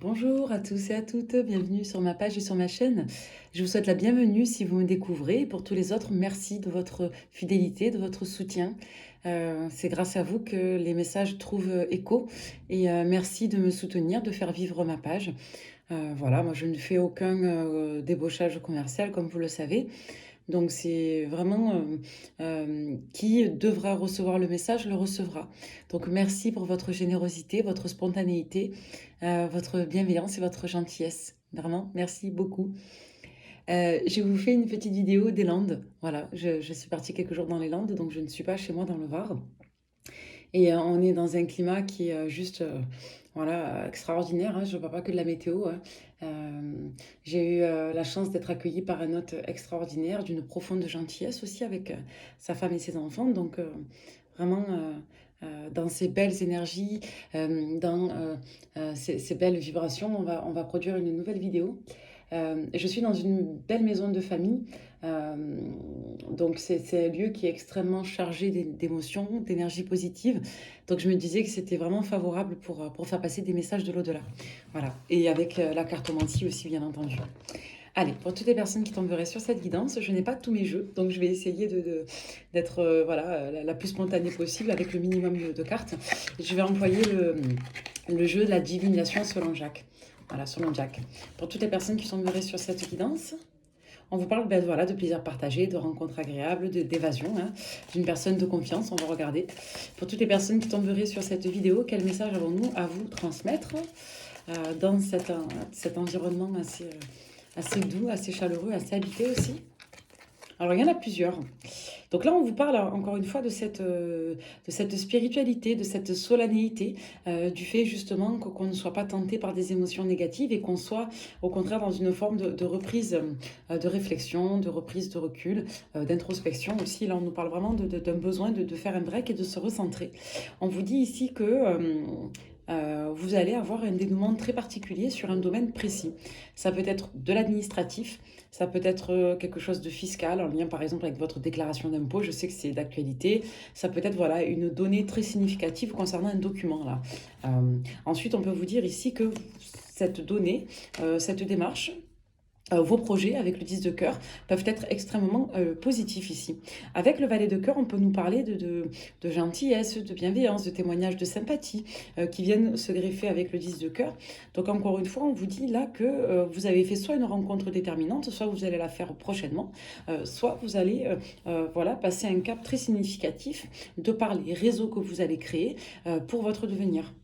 Bonjour à tous et à toutes, bienvenue sur ma page et sur ma chaîne. Je vous souhaite la bienvenue si vous me découvrez. Et pour tous les autres, merci de votre fidélité, de votre soutien. C'est grâce à vous que les messages trouvent écho. Et merci de me soutenir, de faire vivre ma page. Voilà, moi je ne fais aucun débauchage commercial, comme vous le savez. Donc c'est vraiment qui devra recevoir le message le recevra. Donc merci pour votre générosité, votre spontanéité, votre bienveillance et votre gentillesse. Vraiment, merci beaucoup. Je vous fais une petite vidéo des Landes. Voilà, je suis partie quelques jours dans les Landes, donc je ne suis pas chez moi dans le Var. Et on est dans un climat qui est juste voilà, extraordinaire, hein. Je ne parle pas que de la météo, hein. J'ai eu la chance d'être accueillie par un hôte extraordinaire, d'une profonde gentillesse aussi avec sa femme et ses enfants. Donc vraiment dans ces belles énergies, dans ces belles vibrations, on va produire une nouvelle vidéo. Je suis dans une belle maison de famille, euh, donc c'est un lieu qui est extrêmement chargé d'émotions, d'énergie positive. Donc je me disais que c'était vraiment favorable pour faire passer des messages de l'au-delà. Voilà, et avec la cartomancie aussi bien entendu. Allez, pour toutes les personnes qui tomberaient sur cette guidance, je n'ai pas tous mes jeux, donc je vais essayer d'être voilà, la plus spontanée possible avec le minimum de cartes. Je vais employer le jeu de la divination selon Jacques. Voilà, selon Jack. Pour toutes les personnes qui tomberaient sur cette guidance, on vous parle voilà, de plaisir partagé, de rencontres agréables, d'évasion, hein, d'une personne de confiance, on va regarder. Pour toutes les personnes qui tomberaient sur cette vidéo, quel message avons-nous à vous transmettre dans cet environnement assez doux, assez chaleureux, assez habité aussi? Alors, il y en a plusieurs. Donc là, on vous parle encore une fois de cette spiritualité, de cette solennité, du fait justement qu'on ne soit pas tenté par des émotions négatives et qu'on soit au contraire dans une forme de reprise de réflexion, de reprise de recul, d'introspection aussi. Là, on nous parle vraiment d'un besoin de faire un break et de se recentrer. On vous dit ici que vous allez avoir un dénouement très particulier sur un domaine précis. Ça peut être de l'administratif, ça peut être quelque chose de fiscal, en lien par exemple avec votre déclaration d'impôt, je sais que c'est d'actualité. Ça peut être voilà, une donnée très significative concernant un document. Là. Ensuite, on peut vous dire ici que cette donnée, cette démarche, vos projets avec le 10 de cœur peuvent être extrêmement positifs ici. Avec le valet de cœur, on peut nous parler de gentillesse, de bienveillance, de témoignages de sympathie qui viennent se greffer avec le 10 de cœur. Donc encore une fois, on vous dit là que vous avez fait soit une rencontre déterminante, soit vous allez la faire prochainement, soit vous allez voilà, passer un cap très significatif de par les réseaux que vous allez créer pour votre devenir.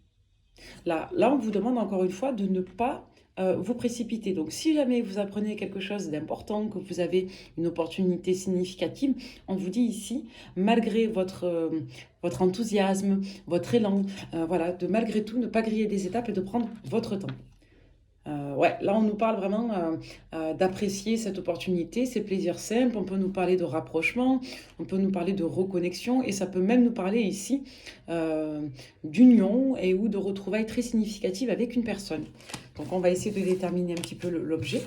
Là, on vous demande encore une fois de ne pas vous précipiter. Donc, si jamais vous apprenez quelque chose d'important, que vous avez une opportunité significative, on vous dit ici, malgré votre enthousiasme, votre élan, voilà, de malgré tout ne pas griller des étapes et de prendre votre temps. Ouais, là on nous parle vraiment d'apprécier cette opportunité, ces plaisirs simples. On peut nous parler de rapprochement, on peut nous parler de reconnexion et ça peut même nous parler ici euh, d'union et ou de retrouvailles très significatives avec une personne. Donc on va essayer de déterminer un petit peu l'objet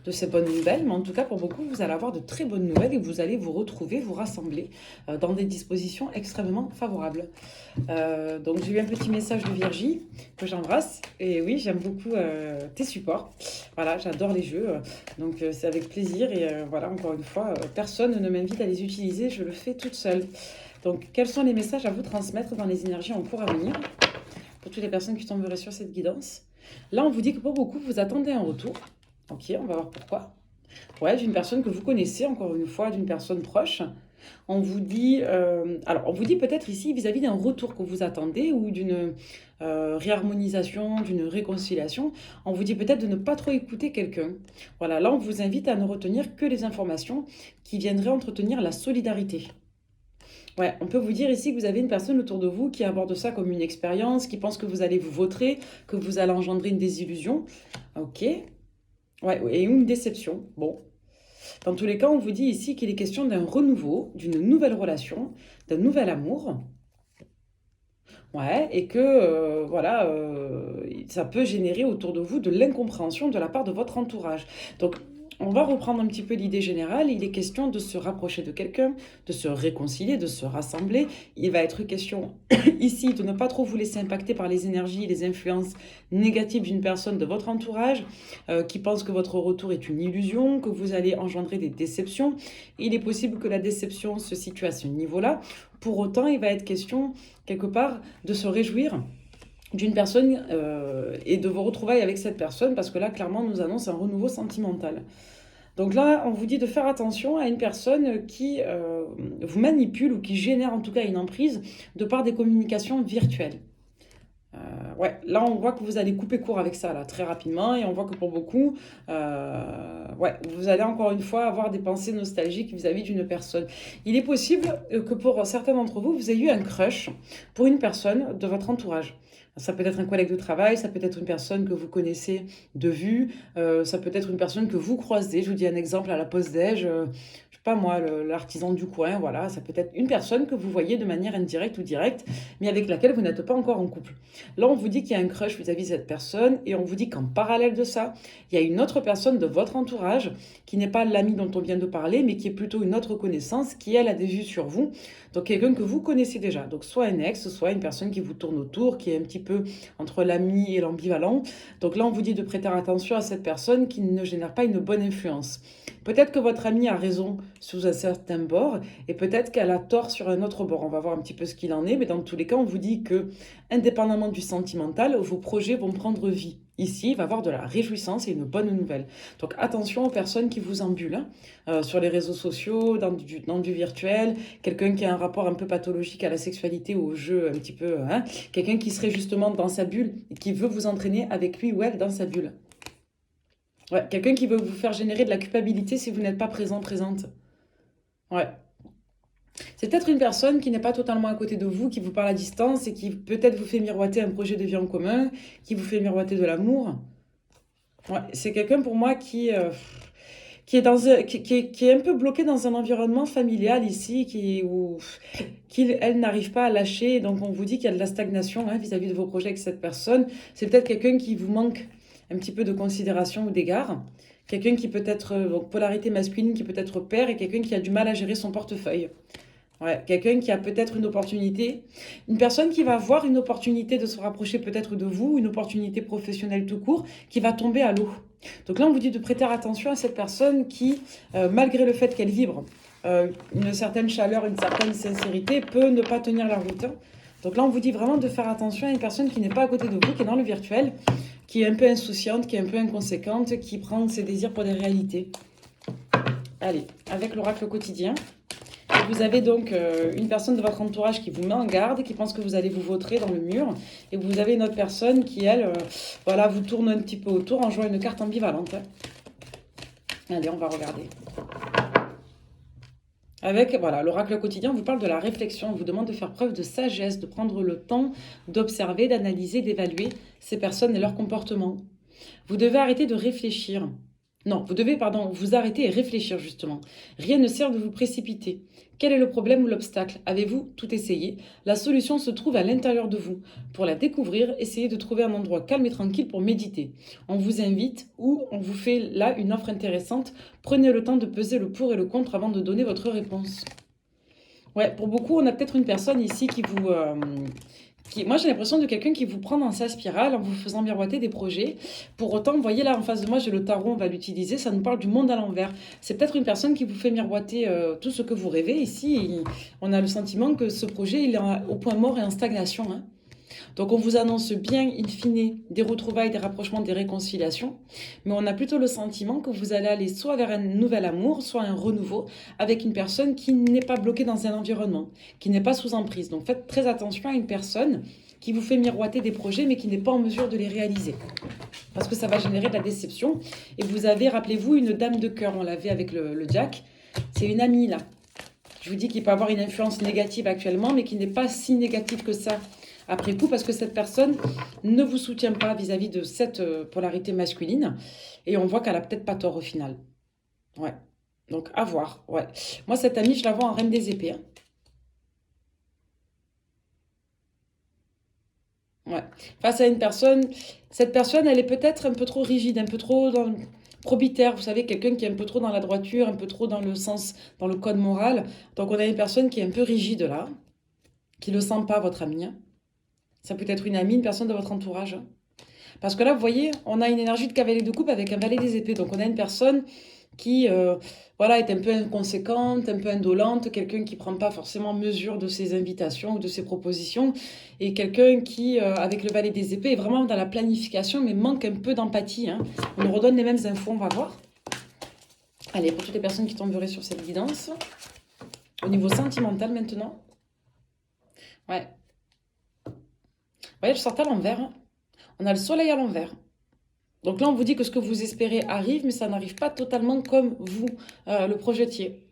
de ces bonnes nouvelles, mais en tout cas pour beaucoup vous allez avoir de très bonnes nouvelles et vous allez vous retrouver, vous rassembler dans des dispositions extrêmement favorables. Donc j'ai eu un petit message de Virgie que j'embrasse et oui j'aime beaucoup tes supports. Voilà, j'adore les jeux, donc c'est avec plaisir et voilà, encore une fois, personne ne m'invite à les utiliser, je le fais toute seule. Donc quels sont les messages à vous transmettre dans les énergies en cours à venir pour toutes les personnes qui tomberaient sur cette guidance? Là on vous dit que pour beaucoup vous attendez un retour. Ok, on va voir pourquoi. Ouais, d'une personne que vous connaissez, encore une fois, d'une personne proche. On vous dit, alors on vous dit peut-être ici vis-à-vis d'un retour que vous attendez ou d'une réharmonisation, d'une réconciliation, on vous dit peut-être de ne pas trop écouter quelqu'un. Voilà, là on vous invite à ne retenir que les informations qui viendraient entretenir la solidarité. Ouais, on peut vous dire ici que vous avez une personne autour de vous qui aborde ça comme une expérience, qui pense que vous allez vous vautrer, que vous allez engendrer une désillusion. Ok, ouais, et une déception. Bon, dans tous les cas, on vous dit ici qu'il est question d'un renouveau, d'une nouvelle relation, d'un nouvel amour. Ouais, et que voilà, ça peut générer autour de vous de l'incompréhension de la part de votre entourage. Donc, on va reprendre un petit peu l'idée générale. Il est question de se rapprocher de quelqu'un, de se réconcilier, de se rassembler. Il va être question ici de ne pas trop vous laisser impacter par les énergies, les influences négatives d'une personne de votre entourage qui pense que votre retour est une illusion, que vous allez engendrer des déceptions. Il est possible que la déception se situe à ce niveau-là. Pour autant, il va être question quelque part de se réjouir d'une personne et de vos retrouvailles avec cette personne, parce que là, clairement, on nous annonce un renouveau sentimental. Donc là, on vous dit de faire attention à une personne qui vous manipule ou qui génère en tout cas une emprise de par des communications virtuelles. Ouais, là on voit que vous allez couper court avec ça là très rapidement et on voit que pour beaucoup, ouais, vous allez encore une fois avoir des pensées nostalgiques vis-à-vis d'une personne. Il est possible que pour certains d'entre vous, vous ayez eu un crush pour une personne de votre entourage. Ça peut être un collègue de travail, ça peut être une personne que vous connaissez de vue, ça peut être une personne que vous croisez. Je vous dis un exemple à la pause déj, je sais pas moi, l'artisan du coin, voilà, ça peut être une personne que vous voyez de manière indirecte ou directe, mais avec laquelle vous n'êtes pas encore en couple. Là, on vous dit qu'il y a un crush vis-à-vis de cette personne et on vous dit qu'en parallèle de ça, il y a une autre personne de votre entourage qui n'est pas l'ami dont on vient de parler, mais qui est plutôt une autre connaissance qui, elle, a des vues sur vous. Donc, quelqu'un que vous connaissez déjà. Donc, soit un ex, soit une personne qui vous tourne autour, qui est un petit peu entre l'ami et l'ambivalent. Donc là, on vous dit de prêter attention à cette personne qui ne génère pas une bonne influence. Peut-être que votre ami a raison sous un certain bord et peut-être qu'elle a tort sur un autre bord. On va voir un petit peu ce qu'il en est, mais dans tous les cas, on vous dit que, indépendamment du sentimental, vos projets vont prendre vie. Ici, il va y avoir de la réjouissance et une bonne nouvelle. Donc attention aux personnes qui vous embulent sur les réseaux sociaux, dans du virtuel, quelqu'un qui a un rapport un peu pathologique à la sexualité ou au jeu un petit peu, quelqu'un qui serait justement dans sa bulle et qui veut vous entraîner avec lui ou elle dans sa bulle. Ouais, quelqu'un qui veut vous faire générer de la culpabilité si vous n'êtes pas présent, présente. Ouais. C'est peut-être une personne qui n'est pas totalement à côté de vous, qui vous parle à distance et qui peut-être vous fait miroiter un projet de vie en commun, qui vous fait miroiter de l'amour. Ouais, c'est quelqu'un pour moi qui est, qui est un peu bloqué dans un environnement familial ici, elle n'arrive pas à lâcher. Donc on vous dit qu'il y a de la stagnation vis-à-vis de vos projets avec cette personne. C'est peut-être quelqu'un qui vous manque un petit peu de considération ou d'égard. Quelqu'un qui peut être, donc polarité masculine, qui peut être père et quelqu'un qui a du mal à gérer son portefeuille. Ouais, quelqu'un qui a peut-être une opportunité, une personne qui va voir une opportunité de se rapprocher peut-être de vous, une opportunité professionnelle tout court, qui va tomber à l'eau. Donc là, on vous dit de prêter attention à cette personne qui, malgré le fait qu'elle vibre une certaine chaleur, une certaine sincérité, peut ne pas tenir la route. Donc là, on vous dit vraiment de faire attention à une personne qui n'est pas à côté de vous, qui est dans le virtuel, qui est un peu insouciante, qui est un peu inconséquente, qui prend ses désirs pour des réalités. Allez, avec l'oracle quotidien. Vous avez donc une personne de votre entourage qui vous met en garde, qui pense que vous allez vous vautrer dans le mur. Et vous avez une autre personne qui, elle, voilà, vous tourne un petit peu autour en jouant une carte ambivalente. Allez, on va regarder. Avec, voilà, l'oracle quotidien vous parle de la réflexion. On vous demande de faire preuve de sagesse, de prendre le temps d'observer, d'analyser, d'évaluer ces personnes et leurs comportements. Vous devez arrêter de réfléchir. Non, vous devez, pardon, vous arrêter et réfléchir justement. Rien ne sert de vous précipiter. Quel est le problème ou l'obstacle? Avez-vous tout essayé? La solution se trouve à l'intérieur de vous. Pour la découvrir, essayez de trouver un endroit calme et tranquille pour méditer. On vous invite ou on vous fait là une offre intéressante. Prenez le temps de peser le pour et le contre avant de donner votre réponse. Ouais, pour beaucoup, on a peut-être une personne ici qui vous... moi, j'ai l'impression de quelqu'un qui vous prend dans sa spirale en vous faisant miroiter des projets. Pour autant, vous voyez là en face de moi, j'ai le tarot, on va l'utiliser, ça nous parle du monde à l'envers. C'est peut-être une personne qui vous fait miroiter tout ce que vous rêvez ici. Et on a le sentiment que ce projet, il est au point mort et en stagnation. Donc on vous annonce bien, in fine, des retrouvailles, des rapprochements, des réconciliations. Mais on a plutôt le sentiment que vous allez aller soit vers un nouvel amour, soit un renouveau avec une personne qui n'est pas bloquée dans un environnement, qui n'est pas sous emprise. Donc faites très attention à une personne qui vous fait miroiter des projets mais qui n'est pas en mesure de les réaliser. Parce que ça va générer de la déception. Et vous avez, rappelez-vous, une dame de cœur, on l'avait avec le Jack. C'est une amie là. Je vous dis qu'il peut avoir une influence négative actuellement, mais qui n'est pas si négative que ça après coup, parce que cette personne ne vous soutient pas vis-à-vis de cette polarité masculine. Et on voit qu'elle a peut-être pas tort au final. Ouais. Donc, à voir. Ouais. Moi, cette amie, je la vois en reine des épées. Ouais. Face à une personne, cette personne, elle est peut-être un peu trop rigide, un peu trop probitaire, vous savez, quelqu'un qui est un peu trop dans la droiture, un peu trop dans le sens, dans le code moral. Donc on a une personne qui est un peu rigide là, qui ne le sent pas, votre ami, hein. Ça peut être une amie, une personne de votre entourage, hein. Parce que là, vous voyez, on a une énergie de cavalier de coupe avec un valet des épées. Donc on a une personne qui voilà, est un peu inconséquente, un peu indolente, quelqu'un qui ne prend pas forcément mesure de ses invitations ou de ses propositions, et quelqu'un qui, avec le valet des épées, est vraiment dans la planification, mais manque un peu d'empathie, hein. On nous redonne les mêmes infos, on va voir. Allez, pour toutes les personnes qui tomberaient sur cette guidance. Au niveau sentimental maintenant. Ouais. Vous voyez, je sortais à l'envers, hein. On a le soleil à l'envers. Donc là, on vous dit que ce que vous espérez arrive, mais ça n'arrive pas totalement comme vous le projetiez.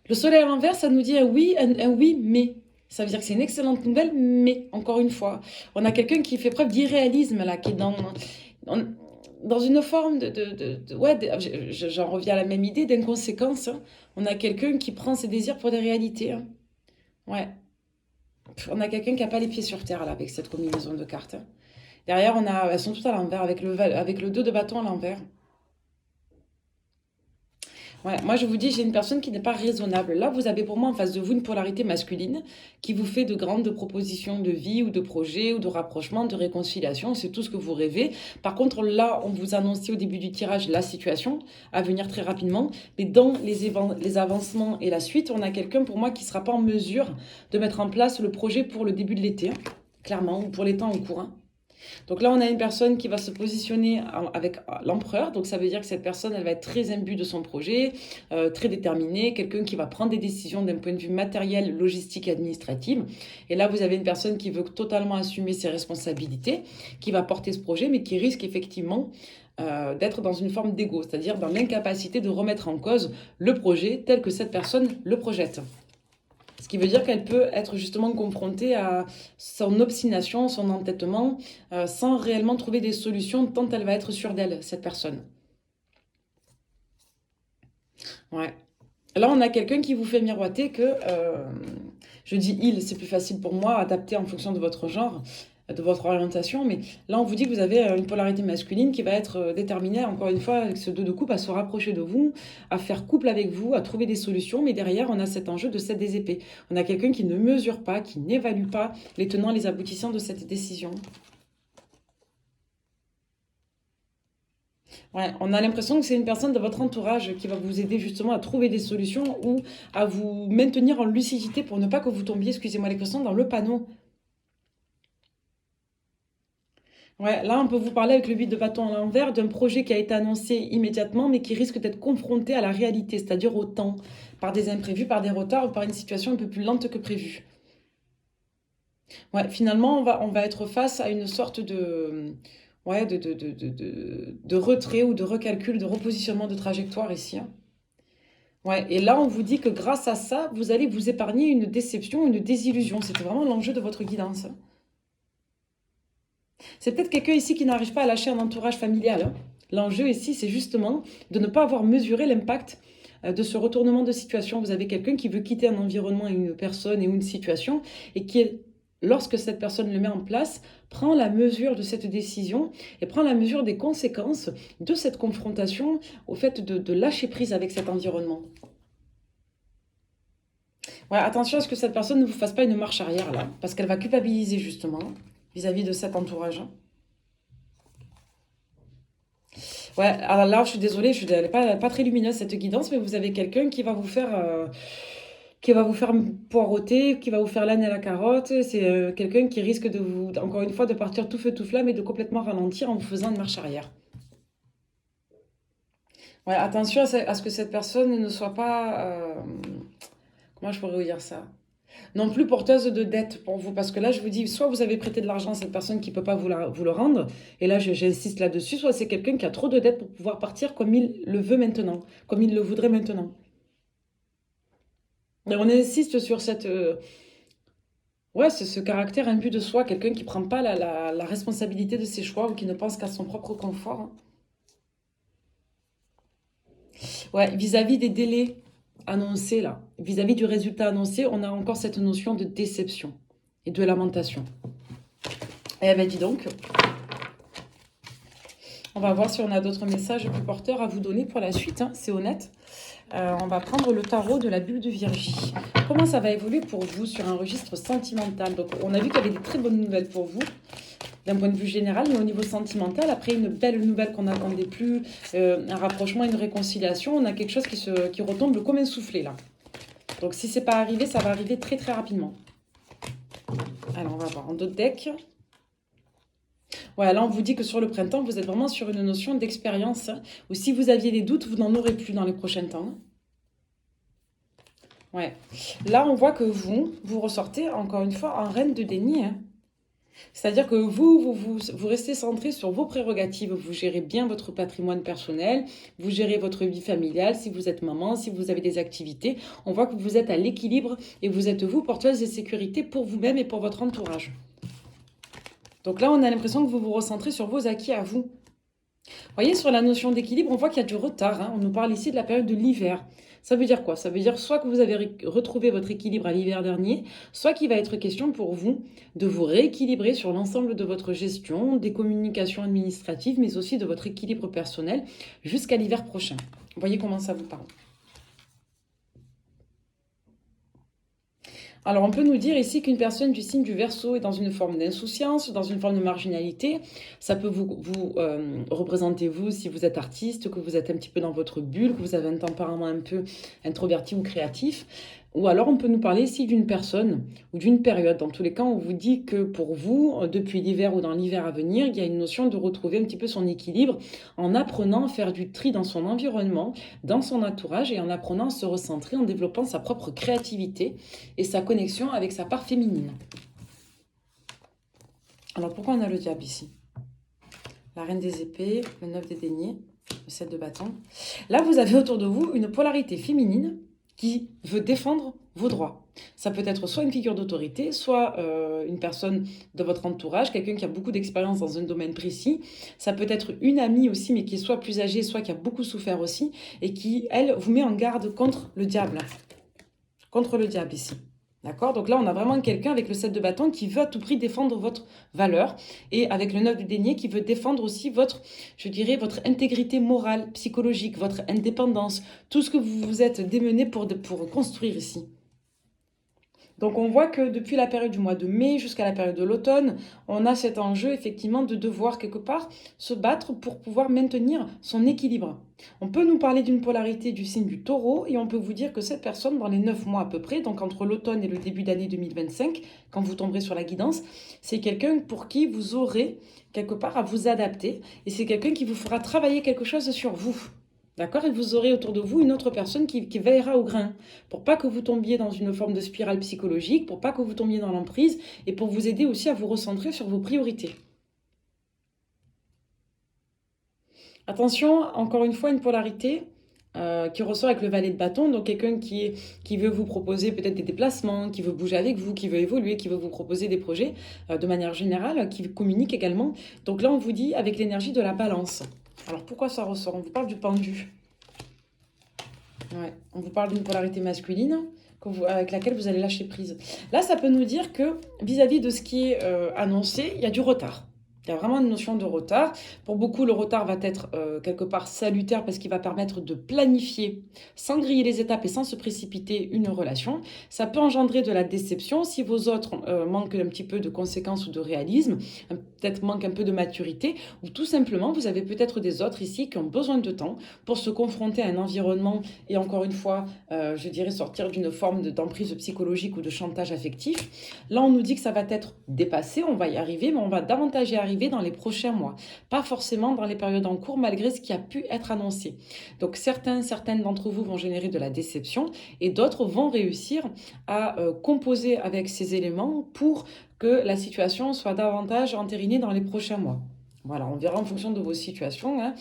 Le soleil à l'envers, ça nous dit un oui, un oui, mais. Ça veut dire que c'est une excellente nouvelle, mais, encore une fois, on a quelqu'un qui fait preuve d'irréalisme, là, qui est dans une forme ouais, j'en reviens à la même idée, d'inconséquence, hein. On a quelqu'un qui prend ses désirs pour des réalités, hein. Ouais. On a quelqu'un qui n'a pas les pieds sur terre, là, avec cette combinaison de cartes, hein. Derrière, elles sont toutes à l'envers, avec le 2 de bâton à l'envers. Ouais, moi, je vous dis, j'ai une personne qui n'est pas raisonnable. Là, vous avez pour moi en face de vous une polarité masculine qui vous fait de grandes propositions de vie ou de projets ou de rapprochement, de réconciliation. C'est tout ce que vous rêvez. Par contre, là, on vous annonçait au début du tirage la situation à venir très rapidement. Mais dans les avancements et la suite, on a quelqu'un pour moi qui ne sera pas en mesure de mettre en place le projet pour le début de l'été, hein, clairement, ou pour les temps en cours, hein. Donc là, on a une personne qui va se positionner avec l'empereur. Donc ça veut dire que cette personne, elle va être très imbue de son projet, très déterminée, quelqu'un qui va prendre des décisions d'un point de vue matériel, logistique et administratif. Et là, vous avez une personne qui veut totalement assumer ses responsabilités, qui va porter ce projet, mais qui risque effectivement d'être dans une forme d'ego, c'est-à-dire dans l'incapacité de remettre en cause le projet tel que cette personne le projette. Ce qui veut dire qu'elle peut être justement confrontée à son obstination, son entêtement, sans réellement trouver des solutions tant elle va être sûre d'elle, cette personne. Ouais. Là, on a quelqu'un qui vous fait miroiter que, je dis il, c'est plus facile pour moi, adapté en fonction de votre genre, de votre orientation, mais là, on vous dit que vous avez une polarité masculine qui va être déterminée, encore une fois, avec ce 2 de coupe, à se rapprocher de vous, à faire couple avec vous, à trouver des solutions, mais derrière, on a cet enjeu de 7 des épées. On a quelqu'un qui ne mesure pas, qui n'évalue pas les tenants, les aboutissants de cette décision. Ouais, on a l'impression que c'est une personne de votre entourage qui va vous aider justement à trouver des solutions ou à vous maintenir en lucidité pour ne pas que vous tombiez, excusez-moi l'expression, dans le panneau. Ouais, là, on peut vous parler avec le 8 de bâton à l'envers d'un projet qui a été annoncé immédiatement, mais qui risque d'être confronté à la réalité, c'est-à-dire au temps, par des imprévus, par des retards ou par une situation un peu plus lente que prévu. Ouais, finalement, on va être face à une sorte de, ouais, de retrait ou de recalcul, de repositionnement de trajectoire ici, hein. Ouais, et là, on vous dit que grâce à ça, vous allez vous épargner une déception, une désillusion. C'était vraiment l'enjeu de votre guidance, hein. C'est peut-être quelqu'un ici qui n'arrive pas à lâcher un entourage familial, hein. L'enjeu ici, c'est justement de ne pas avoir mesuré l'impact de ce retournement de situation. Vous avez quelqu'un qui veut quitter un environnement, une personne et une situation, et qui, lorsque cette personne le met en place, prend la mesure de cette décision et prend la mesure des conséquences de cette confrontation au fait de lâcher prise avec cet environnement. Ouais, attention à ce que cette personne ne vous fasse pas une marche arrière là, parce qu'elle va culpabiliser justement vis-à-vis de cet entourage. Ouais, alors là, je suis désolée, elle n'est pas très lumineuse cette guidance, mais vous avez quelqu'un qui va vous faire poireauter, qui va vous faire l'âne et la carotte. C'est quelqu'un qui risque de vous, encore une fois, de partir tout feu tout flamme et de complètement ralentir en vous faisant une marche arrière. Ouais, attention à ce que cette personne ne soit pas, comment je pourrais vous dire ça? Non plus porteuse de dette pour vous, parce que là, je vous dis, soit vous avez prêté de l'argent à cette personne qui ne peut pas vous le rendre, et là, j'insiste là-dessus, soit c'est quelqu'un qui a trop de dettes pour pouvoir partir comme il le veut maintenant, comme il le voudrait maintenant. Et on insiste sur ouais, ce caractère imbu de soi, quelqu'un qui ne prend pas la responsabilité de ses choix ou qui ne pense qu'à son propre confort, hein. Ouais, vis-à-vis des délais annoncés, là, vis-à-vis du résultat annoncé, on a encore cette notion de déception et de lamentation. Eh ben dis donc, On va voir si on a d'autres messages plus porteurs à vous donner pour la suite, hein, c'est honnête. On va prendre le tarot de la bulle de Virgie. Comment ça va évoluer pour vous sur un registre sentimental? Donc, on a vu qu'il y avait des très bonnes nouvelles pour vous, d'un point de vue général, mais au niveau sentimental, après une belle nouvelle qu'on n'attendait plus, un rapprochement, une réconciliation, on a quelque chose qui retombe comme un soufflet, là. Donc, si c'est pas arrivé, ça va arriver très, très rapidement. Alors, on va voir en d'autres decks. Ouais, là, on vous dit que sur le printemps, vous êtes vraiment sur une notion d'expérience, hein, où si vous aviez des doutes, vous n'en aurez plus dans les prochains temps. Ouais. Là, on voit que vous ressortez, encore une fois, en reine de déni, hein. C'est-à-dire que vous restez centré sur vos prérogatives. Vous gérez bien votre patrimoine personnel, vous gérez votre vie familiale, si vous êtes maman, si vous avez des activités. On voit que vous êtes à l'équilibre et vous êtes, vous, porteuse de sécurité pour vous-même et pour votre entourage. Donc là, on a l'impression que vous vous recentrez sur vos acquis à vous. Vous voyez, sur la notion d'équilibre, on voit qu'il y a du retard, hein. On nous parle ici de la période de l'hiver. Ça veut dire quoi? Ça veut dire soit que vous avez retrouvé votre équilibre à l'hiver dernier, soit qu'il va être question pour vous de vous rééquilibrer sur l'ensemble de votre gestion, des communications administratives, mais aussi de votre équilibre personnel jusqu'à l'hiver prochain. Vous voyez comment ça vous parle? Alors, on peut nous dire ici qu'une personne du signe du Verseau est dans une forme d'insouciance, dans une forme de marginalité. Ça peut vous représenter, vous, si vous êtes artiste, que vous êtes un petit peu dans votre bulle, que vous avez un tempérament un peu introverti ou créatif. Ou alors, on peut nous parler ici d'une personne ou d'une période. Dans tous les cas, on vous dit que pour vous, depuis l'hiver ou dans l'hiver à venir, il y a une notion de retrouver un petit peu son équilibre en apprenant à faire du tri dans son environnement, dans son entourage et en apprenant à se recentrer, en développant sa propre créativité et sa connexion avec sa part féminine. Alors pourquoi on a le diable ici? La reine des épées, le 9 des deniers, le 7 de bâton. Là, vous avez autour de vous une polarité féminine qui veut défendre vos droits. Ça peut être soit une figure d'autorité, soit une personne de votre entourage, quelqu'un qui a beaucoup d'expérience dans un domaine précis. Ça peut être une amie aussi, mais qui est soit plus âgée, soit qui a beaucoup souffert aussi, et qui, elle, vous met en garde contre le diable. Contre le diable ici. D'accord? Donc là, on a vraiment quelqu'un avec le 7 de bâton qui veut à tout prix défendre votre valeur et avec le 9 de denier qui veut défendre aussi votre, je dirais, votre intégrité morale, psychologique, votre indépendance, tout ce que vous vous êtes démené pour construire ici. Donc on voit que depuis la période du mois de mai jusqu'à la période de l'automne, on a cet enjeu effectivement de devoir quelque part se battre pour pouvoir maintenir son équilibre. On peut nous parler d'une polarité du signe du taureau et on peut vous dire que cette personne, dans les 9 mois à peu près, donc entre l'automne et le début d'année 2025, quand vous tomberez sur la guidance, c'est quelqu'un pour qui vous aurez quelque part à vous adapter et c'est quelqu'un qui vous fera travailler quelque chose sur vous. D'accord? Et vous aurez autour de vous une autre personne qui veillera au grain, pour pas que vous tombiez dans une forme de spirale psychologique, pour pas que vous tombiez dans l'emprise, et pour vous aider aussi à vous recentrer sur vos priorités. Attention, encore une fois, une polarité qui ressort avec le valet de bâton, donc quelqu'un qui veut vous proposer peut-être des déplacements, qui veut bouger avec vous, qui veut évoluer, qui veut vous proposer des projets de manière générale, qui communique également. Donc là, on vous dit avec l'énergie de la balance. Alors pourquoi ça ressort? On vous parle du pendu. Ouais, on vous parle d'une polarité masculine avec laquelle vous allez lâcher prise. Là, ça peut nous dire que vis-à-vis de ce qui est annoncé, il y a du retard. Il y a vraiment une notion de retard. Pour beaucoup, le retard va être quelque part salutaire parce qu'il va permettre de planifier sans griller les étapes et sans se précipiter une relation. Ça peut engendrer de la déception si vos autres manquent un petit peu de conséquences ou de réalisme, peut-être manquent un peu de maturité, ou tout simplement, vous avez peut-être des autres ici qui ont besoin de temps pour se confronter à un environnement et encore une fois, je dirais sortir d'une forme d'emprise psychologique ou de chantage affectif. Là, on nous dit que ça va être dépassé, on va y arriver, mais on va davantage y arriver dans les prochains mois, pas forcément dans les périodes en cours malgré ce qui a pu être annoncé. Donc certaines d'entre vous vont générer de la déception et d'autres vont réussir à composer avec ces éléments pour que la situation soit davantage entérinée dans les prochains mois. Voilà, on verra en fonction de vos situations, hein.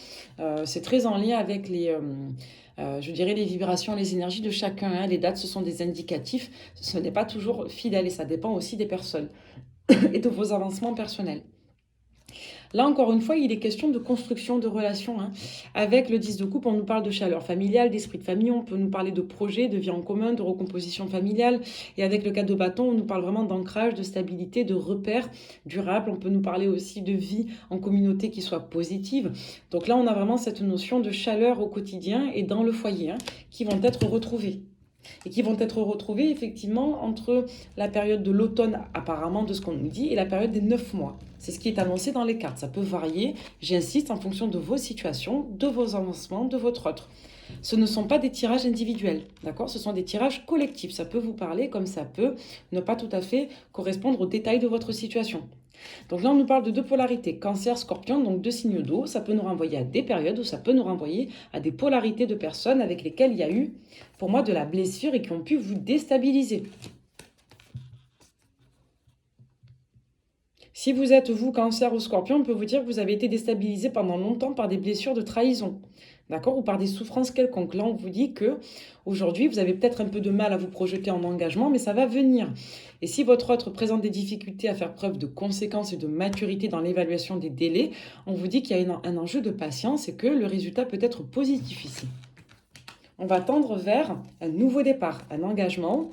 C'est très en lien avec je dirais les vibrations, les énergies de chacun, hein. Les dates, ce sont des indicatifs, ce n'est pas toujours fidèle et ça dépend aussi des personnes et de vos avancements personnels. Là, encore une fois, il est question de construction de relations, hein. Avec le 10 de coupe, on nous parle de chaleur familiale, d'esprit de famille, on peut nous parler de projets, de vie en commun, de recomposition familiale. Et avec le 4 de bâton, on nous parle vraiment d'ancrage, de stabilité, de repères durables. On peut nous parler aussi de vie en communauté qui soit positive. Donc là, on a vraiment cette notion de chaleur au quotidien et dans le foyer, hein, qui vont être retrouvées. Et qui vont être retrouvées effectivement entre la période de l'automne, apparemment de ce qu'on nous dit, et la période des 9 mois. C'est ce qui est annoncé dans les cartes. Ça peut varier, j'insiste, en fonction de vos situations, de vos avancements, de votre autre. Ce ne sont pas des tirages individuels, d'accord? Ce sont des tirages collectifs. Ça peut vous parler comme ça peut ne pas tout à fait correspondre aux détails de votre situation. Donc là, on nous parle de deux polarités, Cancer, Scorpion, donc deux signes d'eau. Ça peut nous renvoyer à des périodes ou ça peut nous renvoyer à des polarités de personnes avec lesquelles il y a eu, pour moi, de la blessure et qui ont pu vous déstabiliser. Si vous êtes, vous, Cancer ou Scorpion, on peut vous dire que vous avez été déstabilisé pendant longtemps par des blessures de trahison, d'accord, ou par des souffrances quelconques. Là, on vous dit que aujourd'hui, vous avez peut-être un peu de mal à vous projeter en engagement, mais ça va venir. Et si votre autre présente des difficultés à faire preuve de conséquence et de maturité dans l'évaluation des délais, on vous dit qu'il y a un enjeu de patience et que le résultat peut être positif ici. On va tendre vers un nouveau départ, un engagement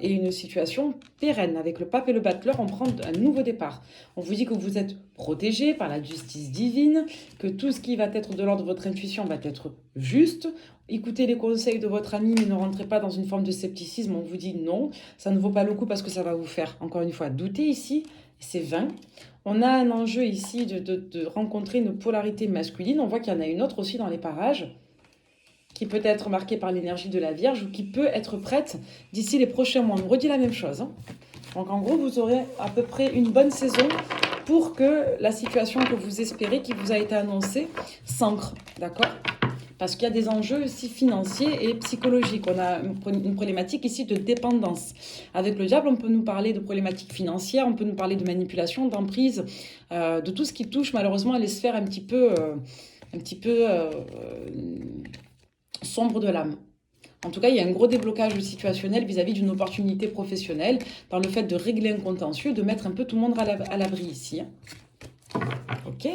et une situation pérenne. Avec le pape et le battleur, on prend un nouveau départ. On vous dit que vous êtes protégé par la justice divine, que tout ce qui va être de l'ordre de votre intuition va être juste. Écoutez les conseils de votre ami, mais ne rentrez pas dans une forme de scepticisme. On vous dit non, ça ne vaut pas le coup parce que ça va vous faire, encore une fois, douter ici. C'est vain. On a un enjeu ici de rencontrer une polarité masculine. On voit qu'il y en a une autre aussi dans les parages, qui peut être marquée par l'énergie de la Vierge ou qui peut être prête d'ici les prochains mois. On nous redit la même chose, hein. Donc en gros, vous aurez à peu près une bonne saison pour que la situation que vous espérez, qui vous a été annoncée, s'ancre, d'accord? Parce qu'il y a des enjeux aussi financiers et psychologiques. On a une problématique ici de dépendance. Avec le diable, on peut nous parler de problématiques financières, on peut nous parler de manipulation, d'emprise, de tout ce qui touche malheureusement à les sphères un petit peu sombre de l'âme. En tout cas, il y a un gros déblocage situationnel vis-à-vis d'une opportunité professionnelle dans le fait de régler un contentieux, de mettre un peu tout le monde à l'abri ici. Ok,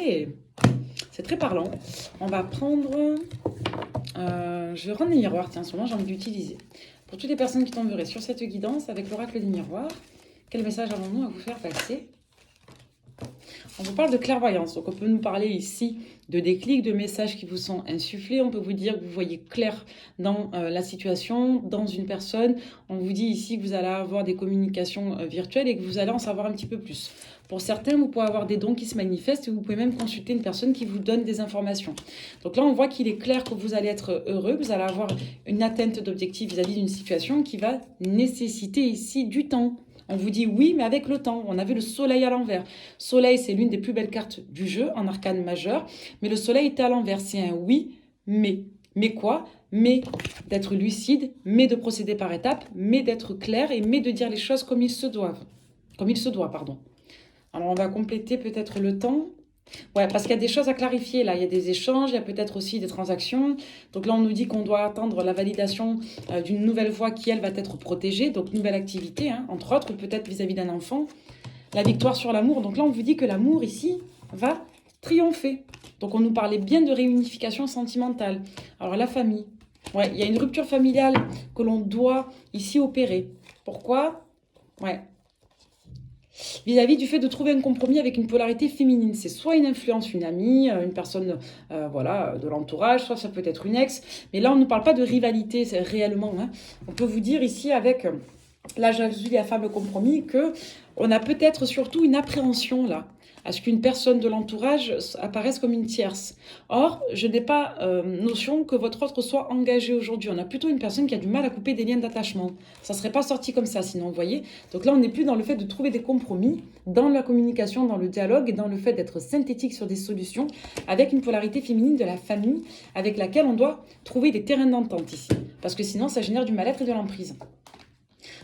c'est très parlant. On va prendre... je vais prendre les miroirs, tiens, en ce moment j'ai envie d'utiliser. Pour toutes les personnes qui tomberaient sur cette guidance avec l'oracle des miroirs, quel message avons-nous à vous faire passer ? On vous parle de clairvoyance, donc on peut nous parler ici de déclics, de messages qui vous sont insufflés. On peut vous dire que vous voyez clair dans la situation, dans une personne. On vous dit ici que vous allez avoir des communications virtuelles et que vous allez en savoir un petit peu plus. Pour certains, vous pouvez avoir des dons qui se manifestent et vous pouvez même consulter une personne qui vous donne des informations. Donc là, on voit qu'il est clair que vous allez être heureux, que vous allez avoir une atteinte d'objectif vis-à-vis d'une situation qui va nécessiter ici du temps. On vous dit oui, mais avec le temps. On avait le soleil à l'envers. Soleil, c'est l'une des plus belles cartes du jeu, en arcane majeur. Mais le soleil était à l'envers. C'est un oui, mais. Mais quoi? Mais d'être lucide, mais de procéder par étapes, mais d'être clair et mais de dire les choses comme il se doivent. Comme il se doit, pardon. Alors, on va compléter peut-être le temps. Ouais, parce qu'il y a des choses à clarifier là. Il y a des échanges, il y a peut-être aussi des transactions. Donc là, on nous dit qu'on doit attendre la validation d'une nouvelle voie qui, elle, va être protégée. Donc, nouvelle activité, hein, entre autres, peut-être vis-à-vis d'un enfant. La victoire sur l'amour. Donc là, on vous dit que l'amour, ici, va triompher. Donc, on nous parlait bien de réunification sentimentale. Alors, la famille. Ouais, il y a une rupture familiale que l'on doit ici opérer. Pourquoi? Ouais. Vis-à-vis du fait de trouver un compromis avec une polarité féminine. C'est soit une influence, une amie, une personne voilà, de l'entourage, soit ça peut être une ex. Mais là, on ne parle pas de rivalité réellement, hein. On peut vous dire ici avec la jalousie et la femme compromis qu'on a peut-être surtout une appréhension là, à ce qu'une personne de l'entourage apparaisse comme une tierce. Or, je n'ai pas notion que votre autre soit engagé aujourd'hui. On a plutôt une personne qui a du mal à couper des liens d'attachement. Ça ne serait pas sorti comme ça, sinon, vous voyez. Donc là, on n'est plus dans le fait de trouver des compromis, dans la communication, dans le dialogue, et dans le fait d'être synthétique sur des solutions, avec une polarité féminine de la famille, avec laquelle on doit trouver des terrains d'entente ici. Parce que sinon, ça génère du mal-être et de l'emprise.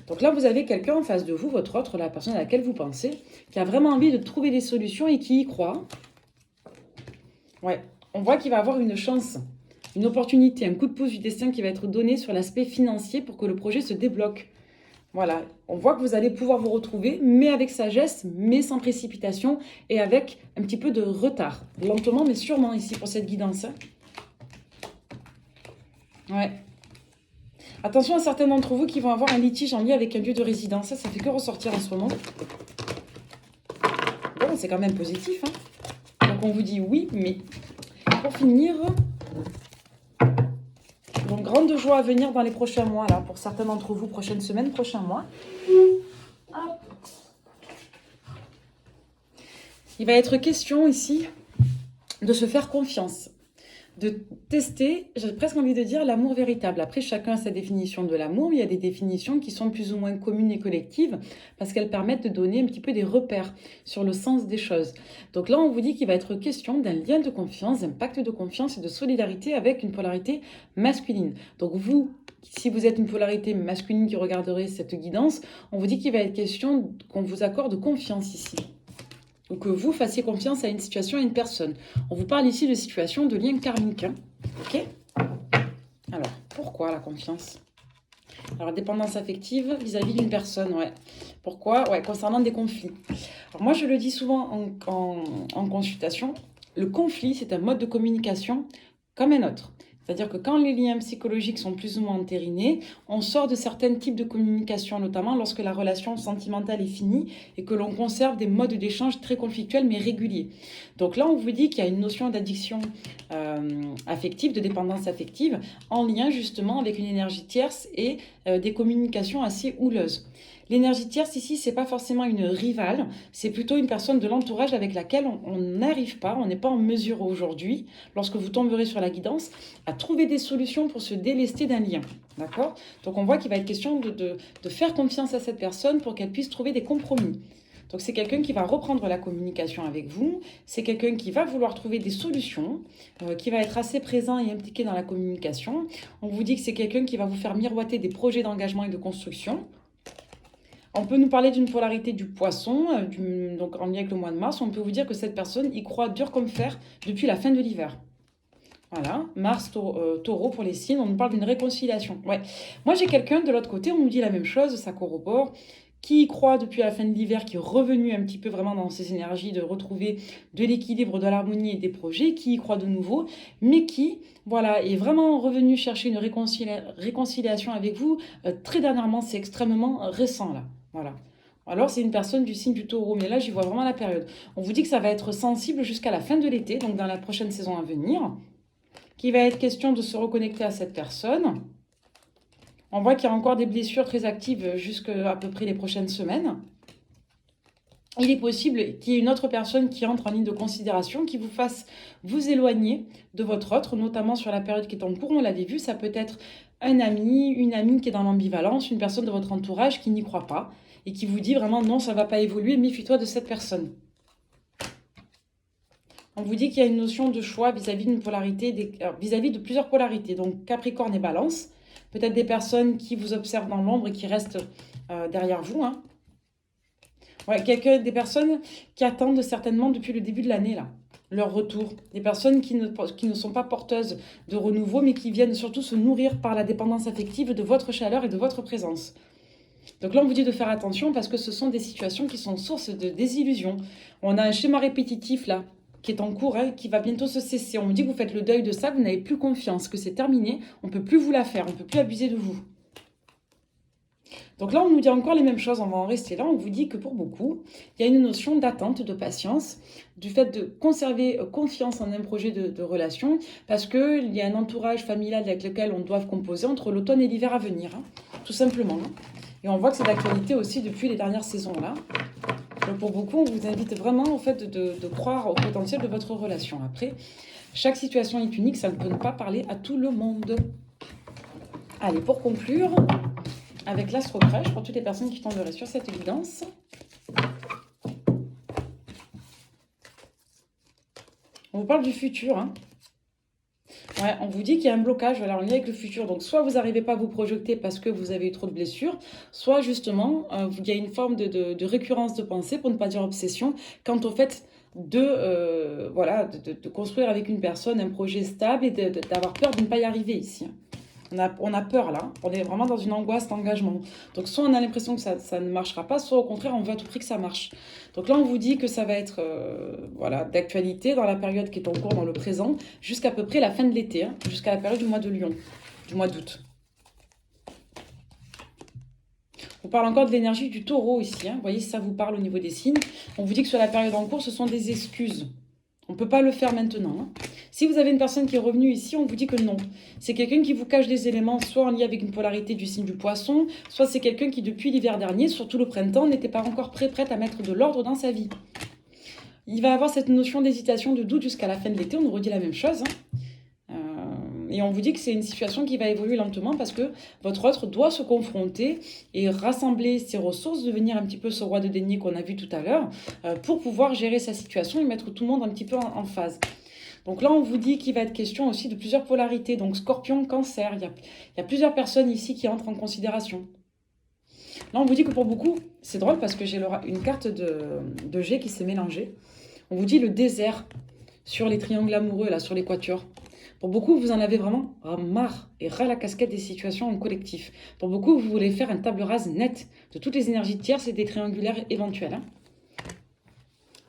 Donc là, vous avez quelqu'un en face de vous, votre autre, la personne à laquelle vous pensez, qui a vraiment envie de trouver des solutions et qui y croit. Ouais, on voit qu'il va avoir une chance, une opportunité, un coup de pouce du destin qui va être donné sur l'aspect financier pour que le projet se débloque. Voilà, on voit que vous allez pouvoir vous retrouver, mais avec sagesse, mais sans précipitation et avec un petit peu de retard. Lentement, mais sûrement ici pour cette guidance, hein. Ouais. Attention à certains d'entre vous qui vont avoir un litige en lien avec un lieu de résidence. Ça fait que ressortir en ce moment. Bon, c'est quand même positif, hein. Donc on vous dit oui, mais pour finir, donc grande joie à venir dans les prochains mois, là, pour certains d'entre vous, prochaines semaines, prochains mois. Hop. Il va être question ici de se faire confiance, de tester, j'ai presque envie de dire, l'amour véritable. Après, chacun a sa définition de l'amour, mais il y a des définitions qui sont plus ou moins communes et collectives, parce qu'elles permettent de donner un petit peu des repères sur le sens des choses. Donc là, on vous dit qu'il va être question d'un lien de confiance, d'un pacte de confiance et de solidarité avec une polarité masculine. Donc vous, si vous êtes une polarité masculine qui regarderait cette guidance, on vous dit qu'il va être question qu'on vous accorde confiance ici, ou que vous fassiez confiance à une situation, à une personne. On vous parle ici de situation de lien karmique, hein. Ok? Alors, pourquoi la confiance? Alors, dépendance affective vis-à-vis d'une personne, ouais. Pourquoi? Ouais, concernant des conflits. Alors, moi, je le dis souvent en consultation, le conflit, c'est un mode de communication comme un autre. C'est-à-dire que quand les liens psychologiques sont plus ou moins entérinés, on sort de certains types de communication, notamment lorsque la relation sentimentale est finie et que l'on conserve des modes d'échange très conflictuels mais réguliers. Donc là, on vous dit qu'il y a une notion d'addiction affective, de dépendance affective, en lien justement avec une énergie tierce et des communications assez houleuses. L'énergie tierce ici, c'est pas forcément une rivale, c'est plutôt une personne de l'entourage avec laquelle on n'arrive pas, on n'est pas en mesure aujourd'hui, lorsque vous tomberez sur la guidance, à trouver des solutions pour se délester d'un lien. D'accord? Donc on voit qu'il va être question de faire confiance à cette personne pour qu'elle puisse trouver des compromis. Donc c'est quelqu'un qui va reprendre la communication avec vous, c'est quelqu'un qui va vouloir trouver des solutions, qui va être assez présent et impliqué dans la communication. On vous dit que c'est quelqu'un qui va vous faire miroiter des projets d'engagement et de construction. On peut nous parler d'une polarité du poisson, donc en lien avec le mois de mars. On peut vous dire que cette personne y croit dur comme fer depuis la fin de l'hiver. Voilà, Mars, taureau pour les signes, on nous parle d'une réconciliation. Ouais. Moi j'ai quelqu'un de l'autre côté, on nous dit la même chose, ça corrobore, qui y croit depuis la fin de l'hiver, qui est revenu un petit peu vraiment dans ses énergies de retrouver de l'équilibre, de l'harmonie et des projets, qui y croit de nouveau, mais qui, voilà, est vraiment revenu chercher une réconciliation avec vous. Très dernièrement, c'est extrêmement récent là. Voilà. Alors, c'est une personne du signe du taureau, mais là, j'y vois vraiment la période. On vous dit que ça va être sensible jusqu'à la fin de l'été, donc dans la prochaine saison à venir, qu'il va être question de se reconnecter à cette personne. On voit qu'il y a encore des blessures très actives jusqu'à peu près les prochaines semaines. Il est possible qu'il y ait une autre personne qui entre en ligne de considération, qui vous fasse vous éloigner de votre autre, notamment sur la période qui est en cours. On l'avait vu, ça peut être un ami, une amie qui est dans l'ambivalence, une personne de votre entourage qui n'y croit pas et qui vous dit vraiment non, ça ne va pas évoluer, méfie-toi de cette personne. On vous dit qu'il y a une notion de choix vis-à-vis d'une polarité, vis-à-vis de plusieurs polarités, donc Capricorne et Balance. Peut-être des personnes qui vous observent dans l'ombre et qui restent derrière vous, hein. Ouais, des personnes qui attendent certainement depuis le début de l'année, là, leur retour. Des personnes qui ne sont pas porteuses de renouveau, mais qui viennent surtout se nourrir par la dépendance affective de votre chaleur et de votre présence. Donc là, on vous dit de faire attention parce que ce sont des situations qui sont source de désillusion. On a un schéma répétitif, là, qui est en cours, hein, qui va bientôt se cesser. On me dit que vous faites le deuil de ça, que vous n'avez plus confiance, que c'est terminé, on ne peut plus vous la faire, on ne peut plus abuser de vous. Donc là, on nous dit encore les mêmes choses, on va en rester là. On vous dit que pour beaucoup, il y a une notion d'attente, de patience, du fait de conserver confiance en un projet de relation, parce qu'il y a un entourage familial avec lequel on doit composer entre l'automne et l'hiver à venir, hein, tout simplement. Hein. Et on voit que c'est d'actualité aussi depuis les dernières saisons-là. Donc pour beaucoup, on vous invite vraiment en fait, de croire au potentiel de votre relation. Après, chaque situation est unique, ça ne peut pas parler à tout le monde. Allez, pour conclure, avec l'Astro Crush, pour toutes les personnes qui tomberaient sur cette évidence. On vous parle du futur, hein. Ouais, on vous dit qu'il y a un blocage en lien avec le futur. Donc, soit vous n'arrivez pas à vous projeter parce que vous avez eu trop de blessures, soit justement, il y a une forme de récurrence de pensée, pour ne pas dire obsession, quant au fait de construire avec une personne un projet stable et d'avoir peur de ne pas y arriver ici. On a peur là, on est vraiment dans une angoisse d'engagement. Donc soit on a l'impression que ça ne marchera pas, soit au contraire on veut à tout prix que ça marche. Donc là on vous dit que ça va être voilà, d'actualité dans la période qui est en cours dans le présent, jusqu'à peu près la fin de l'été, hein, jusqu'à la période du mois de Lion, du mois d'août. On parle encore de l'énergie du taureau ici, hein. Vous voyez si ça vous parle au niveau des signes. On vous dit que sur la période en cours ce sont des excuses. On ne peut pas le faire maintenant, hein. Si vous avez une personne qui est revenue ici, on vous dit que non. C'est quelqu'un qui vous cache des éléments, soit en lien avec une polarité du signe du poisson, soit c'est quelqu'un qui, depuis l'hiver dernier, surtout le printemps, n'était pas encore prête à mettre de l'ordre dans sa vie. Il va avoir cette notion d'hésitation, de doute jusqu'à la fin de l'été, on nous redit la même chose, hein. Et on vous dit que c'est une situation qui va évoluer lentement parce que votre autre doit se confronter et rassembler ses ressources, devenir un petit peu ce roi de denier qu'on a vu tout à l'heure, pour pouvoir gérer sa situation et mettre tout le monde un petit peu en phase. Donc là, on vous dit qu'il va être question aussi de plusieurs polarités. Donc Scorpion, Cancer, il y a plusieurs personnes ici qui entrent en considération. Là, on vous dit que pour beaucoup, c'est drôle parce que j'ai une carte de G qui s'est mélangée. On vous dit le désert sur les triangles amoureux, là, sur l'équateur. Pour beaucoup, vous en avez vraiment marre et ras la casquette des situations en collectif. Pour beaucoup, vous voulez faire une table rase nette de toutes les énergies tierces et des triangulaires éventuels, hein.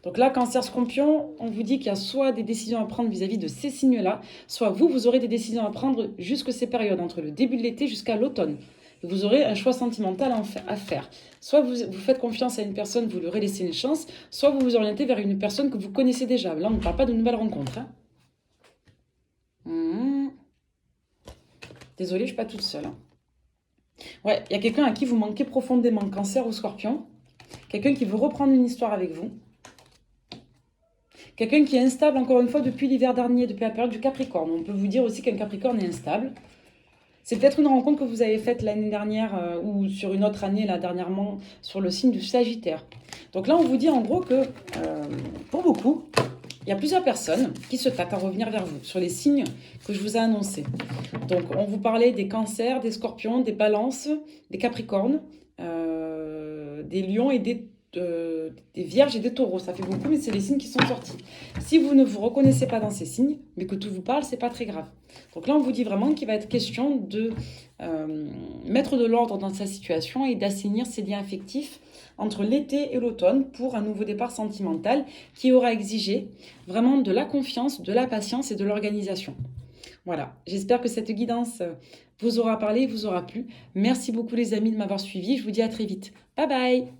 Donc là, Cancer, Scorpion, on vous dit qu'il y a soit des décisions à prendre vis-à-vis de ces signes-là, soit vous aurez des décisions à prendre jusque ces périodes, entre le début de l'été jusqu'à l'automne. Vous aurez un choix sentimental à faire. Soit vous faites confiance à une personne, vous lui aurez laissé une chance, soit vous vous orientez vers une personne que vous connaissez déjà. Là, on ne parle pas de nouvelles rencontres, hein. Désolée, je ne suis pas toute seule, hein. Ouais, il y a quelqu'un à qui vous manquez profondément, Cancer ou Scorpion. Quelqu'un qui veut reprendre une histoire avec vous. Quelqu'un qui est instable, encore une fois, depuis l'hiver dernier, depuis la période du Capricorne. On peut vous dire aussi qu'un Capricorne est instable. C'est peut-être une rencontre que vous avez faite l'année dernière ou sur une autre année, là, dernièrement, sur le signe du Sagittaire. Donc là, on vous dit en gros que, pour beaucoup, il y a plusieurs personnes qui se tâtent à revenir vers vous sur les signes que je vous ai annoncés. Donc, on vous parlait des Cancers, des Scorpions, des Balances, des Capricornes, des Lions et des Vierges et des Taureaux. Ça fait beaucoup, mais c'est les signes qui sont sortis. Si vous ne vous reconnaissez pas dans ces signes, mais que tout vous parle, c'est pas très grave. Donc là, on vous dit vraiment qu'il va être question de mettre de l'ordre dans sa situation et d'assainir ses liens affectifs entre l'été et l'automne pour un nouveau départ sentimental qui aura exigé vraiment de la confiance, de la patience et de l'organisation. Voilà, j'espère que cette guidance vous aura parlé et vous aura plu. Merci beaucoup les amis de m'avoir suivi. Je vous dis à très vite. Bye bye!